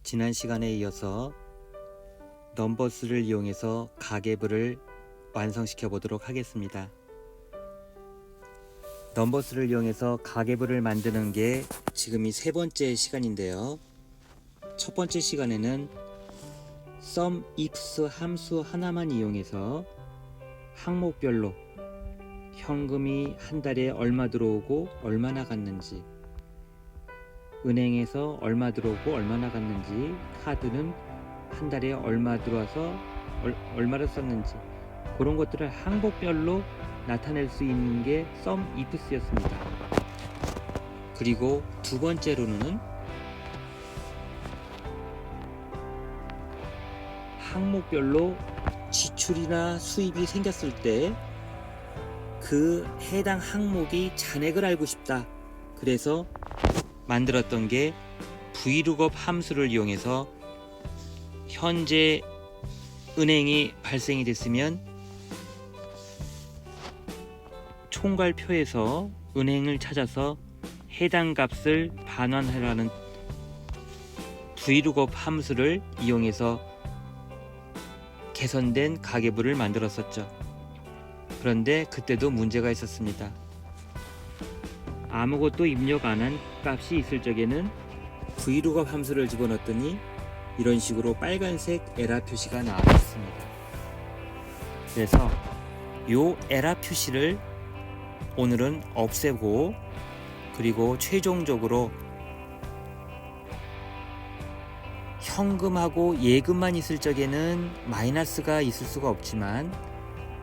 지난 시간에 이어서 넘버스를 이용해서 가계부를 완성시켜 보도록 하겠습니다. 넘버스를 이용해서 가계부를 만드는 게 지금이 세 번째 시간인데요. 첫 번째 시간에는 sum ifs 함수 하나만 이용해서 항목별로 현금이 한 달에 얼마 들어오고 얼마 나갔는지, 은행에서 얼마 들어오고 얼마 나갔는지, 카드는 한 달에 얼마 들어와서 얼마를 썼는지, 그런 것들을 항목별로 나타낼 수 있는 게 sum ifs였습니다. 그리고 두 번째로는 항목별로 지출이나 수입이 생겼을 때 그 해당 항목이 잔액을 알고 싶다. 그래서 만들었던 게 vlookup 함수를 이용해서 현재 은행이 발생이 됐으면 총괄표에서 은행을 찾아서 해당 값을 반환하라는 vlookup 함수를 이용해서 개선된 가계부를 만들었었죠. 그런데 그때도 문제가 있었습니다. 아무것도 입력 안 한 값이 있을 적에는 vlookup 함수를 집어넣었더니 이런 식으로 빨간색 에러 표시가 나왔습니다. 그래서 이 에러 표시를 오늘은 없애고, 그리고 최종적으로 현금하고 예금만 있을 적에는 마이너스가 있을 수가 없지만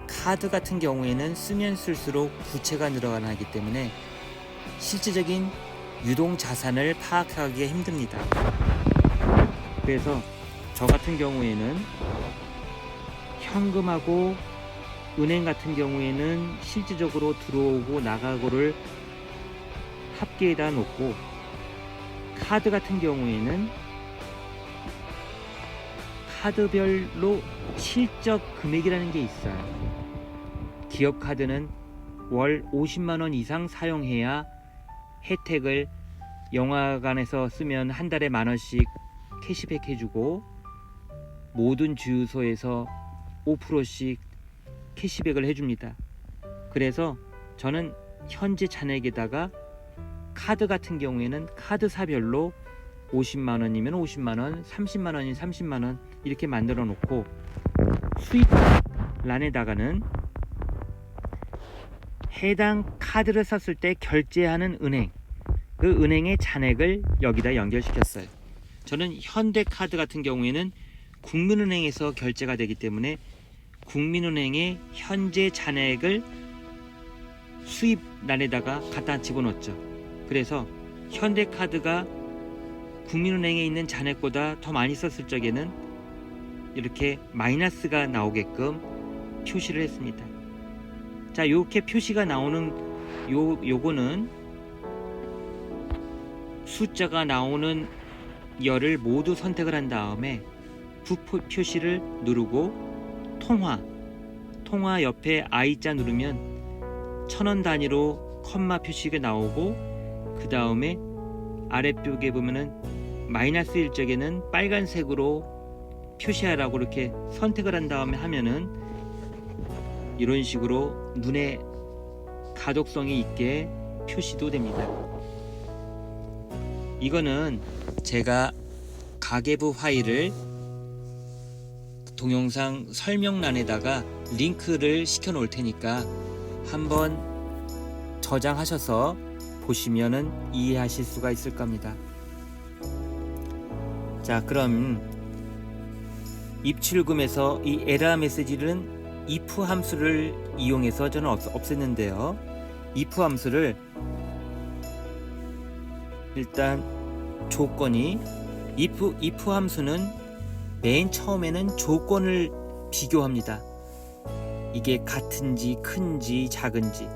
카드 같은 경우에는 쓰면 쓸수록 부채가 늘어나기 때문에 실질적인 유동 자산을 파악하기가 힘듭니다. 그래서 저 같은 경우에는 현금하고 은행 같은 경우에는 실질적으로 들어오고 나가고를 합계에다 놓고, 카드 같은 경우에는 카드별로 실적 금액이라는 게 있어요. 기업 카드는 월 50만원 이상 사용해야 혜택을, 영화관에서 쓰면 한 달에 만원씩 캐시백 해주고 모든 주유소에서 5%씩 캐시백을 해줍니다. 그래서 저는 현재 잔액에다가 카드 같은 경우에는 카드사별로 50만원이면 50만원, 30만원이면 30만원 이렇게 만들어 놓고, 수입란에다가는 해당 카드를 썼을 때 결제하는 은행, 그 은행의 잔액을 여기다 연결시켰어요. 저는 현대카드 같은 경우에는 국민은행에서 결제가 되기 때문에 국민은행의 현재 잔액을 수입란에다가 갖다 집어넣었죠. 그래서 현대카드가 국민은행에 있는 잔액보다 더 많이 썼을 적에는 이렇게 마이너스가 나오게끔 표시를 했습니다. 자, 이렇게 표시가 나오는 요거는 숫자가 나오는 열을 모두 선택을 한 다음에 표시를 누르고 통화 옆에 I자 누르면 1000원 단위로 컴마 표시가 나오고, 그 다음에 아래쪽에 보면은 마이너스 일적에는 빨간색으로 표시하라고 이렇게 선택을 한 다음에 하면은 이런 식으로 눈에 가독성이 있게 표시도 됩니다. 이거는 제가 가계부 파일을 동영상 설명란에다가 링크를 시켜 놓을 테니까 한번 저장하셔서 보시면은 이해하실 수가 있을 겁니다. 자, 그럼 입출금에서 이 에러 메시지는 if 함수를 이용해서 저는 없앴는데요. if 함수를 일단 조건이 if 함수는 맨 처음에는 조건을 비교합니다. 이게 같은지 큰지 작은지.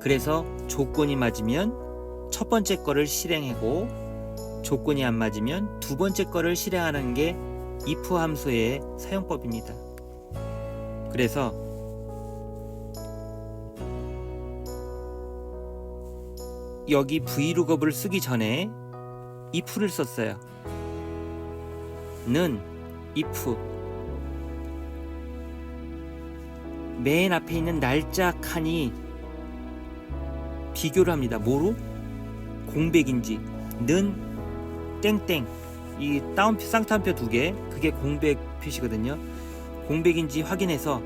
그래서 조건이 맞으면 첫 번째 거를 실행하고, 조건이 안 맞으면 두 번째 거를 실행하는 게 if 함수의 사용법입니다. 그래서 여기 vlookup을 쓰기 전에 if를 썼어요. if 맨 앞에 있는 날짜 칸이 비교를 합니다. 뭐로? 공백인지 는 땡땡, 이 쌍따옴표 2개, 그게 공백 표시거든요. 공백인지 확인해서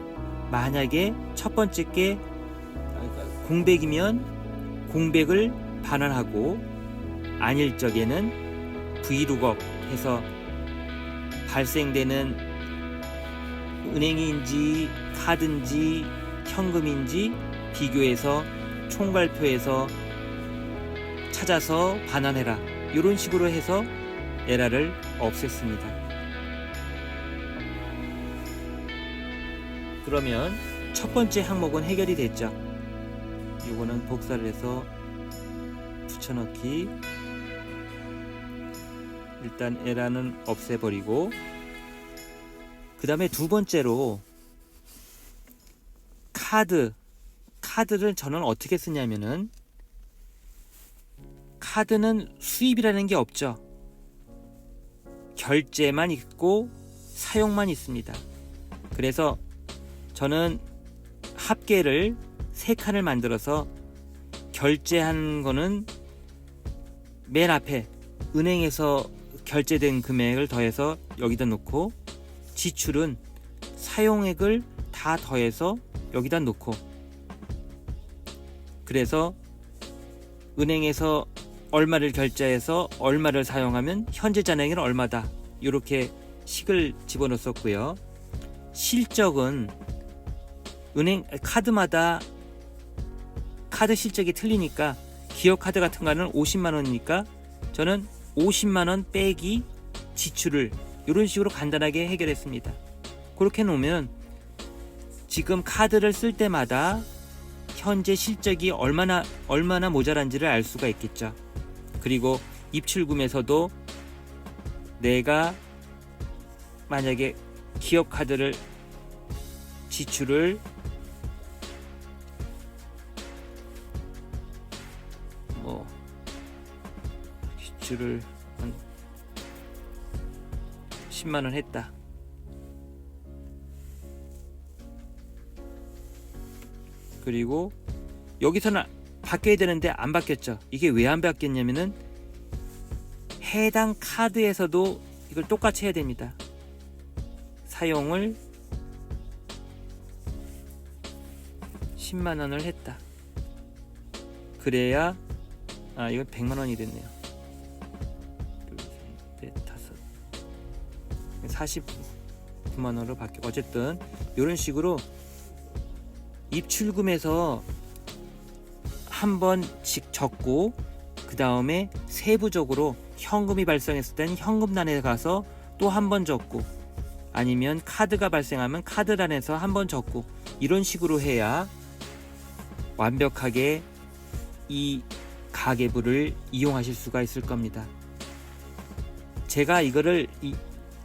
만약에 첫 번째 게 공백이면 공백을 반환하고, 아닐 적에는 vlookup 해서 발생되는 은행인지 카드인지 현금인지 비교해서 총괄표에서 찾아서 반환해라, 이런 식으로 해서 에러를 없앴습니다. 그러면 첫 번째 항목은 해결이 됐죠. 이거는 복사를 해서 붙여넣기. 일단 에러는 없애버리고, 그 다음에 두 번째로 카드를 저는 어떻게 쓰냐면은, 카드는 수입이라는 게 없죠. 결제만 있고 사용만 있습니다. 그래서 저는 합계를 3칸을 만들어서 결제한 거는 맨 앞에 은행에서 결제된 금액을 더해서 여기다 놓고, 지출은 사용액을 다 더해서 여기다 놓고, 그래서 은행에서 얼마를 결제해서 얼마를 사용하면 현재 잔액은 얼마다, 이렇게 식을 집어넣었고요. 실적은 은행 카드마다 카드 실적이 틀리니까, 기업카드 같은 거는 50만원이니까 저는 50만원 빼기 지출을 이런 식으로 간단하게 해결했습니다. 그렇게 놓으면 지금 카드를 쓸 때마다 현재 실적이 얼마나 모자란지를 알 수가 있겠죠. 그리고 입출금에서도 내가 만약에 기업카드를 지출을 한 10만원 했다. 그리고 여기서는 바뀌어야 되는데 안 바뀌었죠. 이게 왜 안 바뀌었냐면은 해당 카드에서도 이걸 똑같이 해야 됩니다. 사용을 10만원을 했다. 그래야 이건 100만원이 됐네요. 49만원으로 바뀌고, 어쨌든 이런 식으로 입출금에서 한 번씩 적고, 그 다음에 세부적으로 현금이 발생했을 땐 현금란에 가서 또 한 번 적고, 아니면 카드가 발생하면 카드란에서 한 번 적고, 이런 식으로 해야 완벽하게 이 가계부를 이용하실 수가 있을 겁니다. 제가 이거를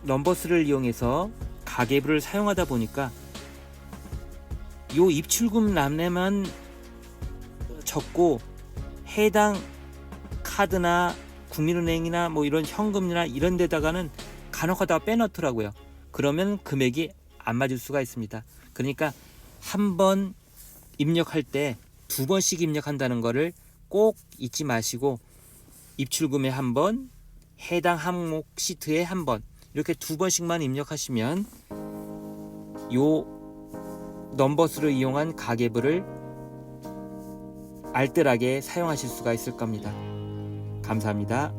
넘버스를 이용해서 가계부를 사용하다 보니까 요 입출금 란에만 적고, 해당 카드나 국민은행이나 뭐 이런 현금이나 이런 데다가는 간혹하다가 빼놓더라고요. 그러면 금액이 안 맞을 수가 있습니다. 그러니까 한 번 입력할 때 2번씩 입력한다는 거를 꼭 잊지 마시고, 입출금에 한 번, 해당 항목 시트에 한 번, 이렇게 2번씩만 입력하시면 요 넘버스를 이용한 가계부를 알뜰하게 사용하실 수가 있을 겁니다. 감사합니다.